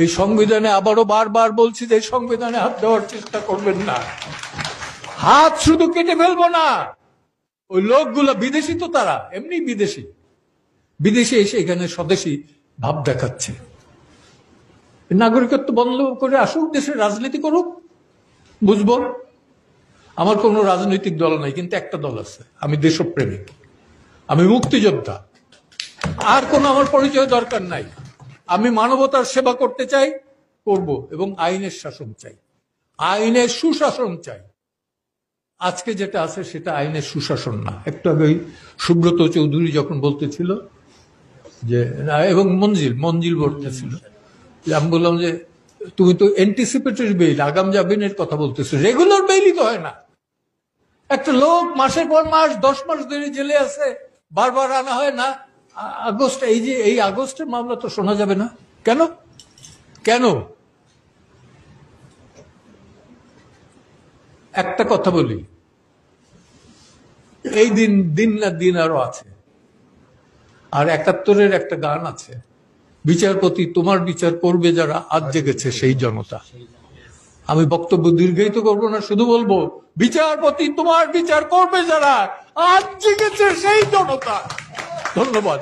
এই সংবিধানে আবারও বারবার বলছি যে এই সংবিধানে হাত দেওয়ার চেষ্টা করবেন না। হাত শুধু কেটে ফেলবো না, ওই লোকগুলো বিদেশি, তো তারা এমনি বিদেশি, বিদেশে এসে এখানে স্বদেশী ভাব দেখাচ্ছে। নাগরিকত্ব বন্ধ করে আসুক, দেশে রাজনীতি করুক, বুঝবো। আমার কোনো রাজনৈতিক দল নাই, কিন্তু একটা দল আছে, আমি দেশপ্রেমিক, আমি মুক্তিযোদ্ধা। আর কোনো আমার পরিচয় দরকার নাই। আমি মানবতার সেবা করতে চাই, করব, এবং আইনের শাসন চাই, আইনের সুশাসন চাই। আজকে যেটা আছে সেটা আইনের সুশাসন না। একটু আগে সুব্রত চৌধুরী যখন বলতেছিল যে, এবং মঞ্জিল বলতেছিল, আমি বললাম যে তুমি তো অ্যান্টিসিপেটরি বেইল, আগাম জামিনের কথা বলতেছো, রেগুলার বেইলই তো হয় না। একটা লোক মাসের পর মাস 10 মাস ধরে জেলে আছে, বারবার আনা হয় না। আগস্ট, এই আগস্টের মামলা তো শোনা যাবে না কেন? কেন? একটা কথা বলি, এই দিন না দিন আরো আছে। আর 71-এর একটা গান আছে, বিচারপতি তোমার বিচার করবে যারা, আজ জেগেছে সেই জনতা। আমি বক্তব্য দীর্ঘায়িত করবো না, শুধু বলবো বিচারপতি তোমার বিচার করবে যারা, আজ জেগেছে সেই জনতা। ধন্যবাদ।